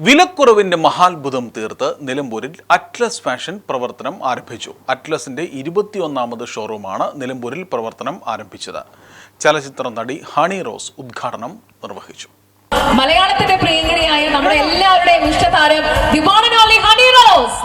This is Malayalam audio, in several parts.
വിലക്കുറവിന്റെ മഹാത്ഭുതം തീർത്ത് നിലമ്പൂരിൽ അറ്റ്ലസ് ഫാഷൻ പ്രവർത്തനം ആരംഭിച്ചു. അറ്റ്ലസിന്റെ 21ാമത് ഷോറൂമാണ് നിലമ്പൂരിൽ പ്രവർത്തനം ആരംഭിച്ചത്. ചലച്ചിത്ര നടി ഹണി റോസ് ഉദ്ഘാടനം നിർവഹിച്ചു. മലയാളത്തിന്റെ പ്രിയങ്കരിയായ നമ്മുടെ എല്ലാവരുടെയും ഇഷ്ടതാരം the one and only Honey Rose.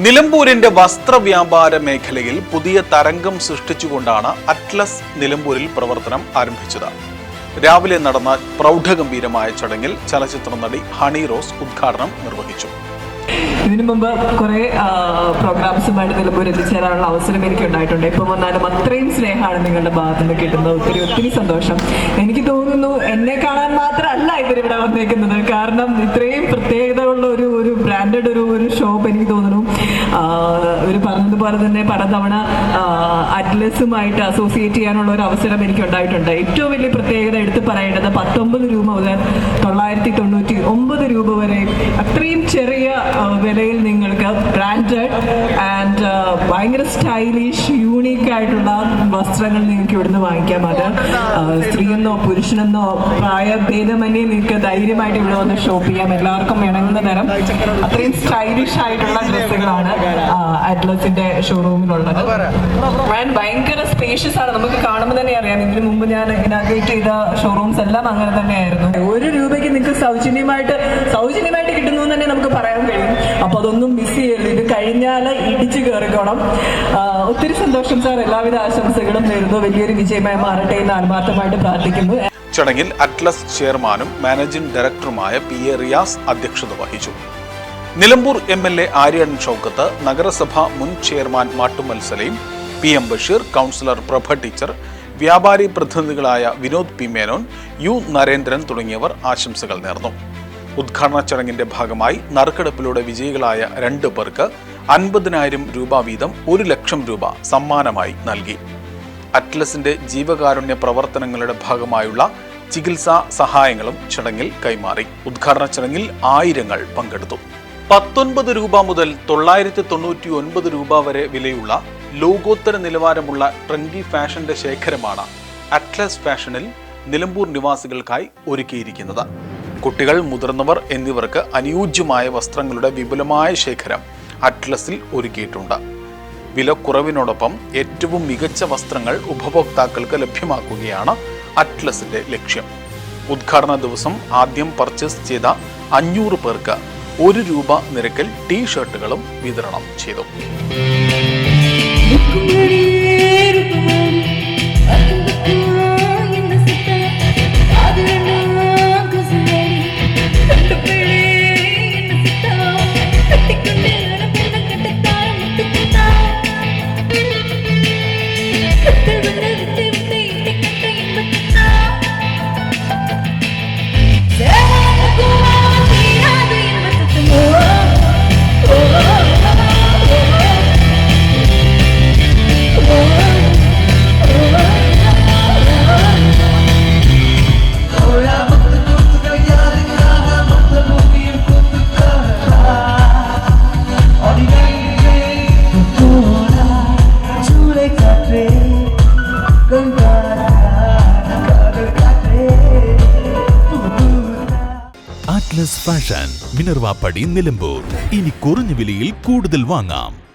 നിലമ്പൂരിന്റെ വസ്ത്രവ്യാപാര മേഖലയിൽ പുതിയ തരംഗം സൃഷ്ടിച്ചുകൊണ്ടാണ് അറ്റ്ലസ് നിലമ്പൂരിൽ പ്രവർത്തനം ആരംഭിച്ചത്. രാവിലെ നടന്ന പ്രൗഢഗംഭീരമായ ചടങ്ങിൽ ചലച്ചിത്ര നടി ഹണി റോസ് ഉദ്ഘാടനം നിർവഹിച്ചു. ഇതിനു മുമ്പ് കുറെ പ്രോഗ്രാംസുമായിട്ട് നിലമ്പൂർ എത്തിച്ചേരാനുള്ള അവസരം എനിക്ക് ഉണ്ടായിട്ടുണ്ട്. ഇപ്പം വന്നാലും അത്രയും സ്നേഹമാണ് നിങ്ങളുടെ ഭാഗത്ത് നിന്ന് കിട്ടുന്നത്. ഒത്തിരി സന്തോഷം. എനിക്ക് തോന്നുന്നു എന്നെ കാണാൻ മാത്രമല്ല ഇവരിവിടെ വന്നേക്കുന്നത്. കാരണം ഇത്രയും പ്രത്യേകതയുള്ള ഒരു ബ്രാൻഡഡ് ഒരു ഷോപ്പ് എനിക്ക് തോന്നുന്നു ഇവർ പറഞ്ഞതുപോലെ തന്നെ പലതവണ അറ്റ്ലസുമായിട്ട് അസോസിയേറ്റ് ചെയ്യാനുള്ള ഒരു അവസരം എനിക്ക് ഉണ്ടായിട്ടുണ്ട്. ഏറ്റവും വലിയ പ്രത്യേകത എടുത്തു പറയേണ്ടത് 19 രൂപ മുതൽ 999 രൂപ വരെ അത്രയും ചെറിയ വിലയിൽ നിങ്ങൾക്ക് ബ്രാൻഡഡ് ആൻഡ് ഭയങ്കര സ്റ്റൈലിഷ് യൂണീക്ക് ആയിട്ടുള്ള വസ്ത്രങ്ങൾ നിങ്ങൾക്ക് ഇവിടുന്ന് വാങ്ങിക്കാം. അത് സ്ത്രീയെന്നോ പുരുഷനെന്നോ പ്രായഭേദമന്യേ നിങ്ങൾക്ക് ധൈര്യമായിട്ട് ഇവിടെ വന്ന് ഷോപ്പ് ചെയ്യാം. എല്ലാവർക്കും ഇണങ്ങുന്ന തരം അത്രയും സ്റ്റൈലിഷ് ആയിട്ടുള്ള ഡ്രസ്സുകളാണ് അറ്റ്ലസിന്റെ ഷോറൂമിലുള്ളത്. ആൻഡ് ഭയങ്കര സ്പേഷ്യസ് ആണ്. നമുക്ക് കാണുമ്പോൾ തന്നെ അറിയാം. ഇതിനു മുമ്പ് ഞാൻ ഇനാഗ്രേറ്റ് ചെയ്ത ഷോറൂംസ് എല്ലാം അങ്ങനെ തന്നെയായിരുന്നു. 1 രൂപയ്ക്ക് നിങ്ങൾക്ക് സൗജന്യമായിട്ട് കിട്ടുന്നു തന്നെ നമുക്ക് പറയാൻ കഴിയും. അപ്പൊ അതൊന്നും മിസ് ചെയ്യരുത്. ഇത് കഴിഞ്ഞാൽ ഇടിച്ചു കയറിക്കോണം. ഒത്തിരി സന്തോഷം സാർ. എല്ലാവിധ ആശംസകളും നേരുന്നു. വലിയൊരു വിജയമായി മാറട്ടെ എന്ന് ആത്മാർത്ഥമായിട്ട് പ്രാർത്ഥിക്കുന്നു. ചടങ്ങിൽ അറ്റ്ലസ് ചെയർമാനും മാനേജിംഗ് ഡയറക്ടറുമായ PA റിയാസ് അധ്യക്ഷത വഹിച്ചു. നിലമ്പൂർ MLA ആര്യൻ ഷൗക്കത്ത്, നഗരസഭ മുൻ chairman Mattummal Saleem, PM Basheer, councillor Prabha teacher, വ്യാപാരി പ്രതിനിധികളായ വിനോദ് P മേനോൻ, U നരേന്ദ്രൻ തുടങ്ങിയവർ ആശംസകൾ നേർന്നു. ഉദ്ഘാടന ചടങ്ങിന്റെ ഭാഗമായി നറുക്കെടുപ്പിലൂടെ വിജയികളായ 2 പേർക്ക് 50,000 രൂപ വീതം 1 ലക്ഷം രൂപ സമ്മാനമായി നൽകി. അറ്റ്ലസിന്റെ ജീവകാരുണ്യ പ്രവർത്തനങ്ങളുടെ ഭാഗമായുള്ള ചികിത്സാ സഹായങ്ങളും ചടങ്ങിൽ കൈമാറി. ഉദ്ഘാടന ചടങ്ങിൽ ആയിരങ്ങൾ പങ്കെടുത്തു. 19 രൂപ മുതൽ 999 രൂപ വരെ വിലയുള്ള ലോകോത്തര നിലവാരമുള്ള ട്രെൻഡി ഫാഷന്റെ ശേഖരമാണ് അറ്റ്ലസ് ഫാഷനിൽ നിലമ്പൂർ നിവാസികൾക്കായി ഒരുക്കിയിരിക്കുന്നത്. കുട്ടികൾ, മുതിർന്നവർ എന്നിവർക്ക് അനുയോജ്യമായ വസ്ത്രങ്ങളുടെ വിപുലമായ ശേഖരം അറ്റ്ലസിൽ ഒരുക്കിയിട്ടുണ്ട്. വിലക്കുറവിനോടൊപ്പം ഏറ്റവും മികച്ച വസ്ത്രങ്ങൾ ഉപഭോക്താക്കൾക്ക് ലഭ്യമാക്കുകയാണ് അറ്റ്ലസിന്റെ ലക്ഷ്യം. ഉദ്ഘാടന ദിവസം ആദ്യം പർച്ചേസ് ചെയ്ത 500 പേർക്ക് 1 രൂപ നിരക്കിൽ ടീ-ഷർട്ടുകളും വിതരണം ചെയ്തു. ലിമിറ്റ്ലെസ് ഫാഷൻ മിനർവ പടി നിലമ്പൂർ. ഇനി കുറഞ്ഞ വിലയിൽ കൂടുതൽ വാങ്ങാം.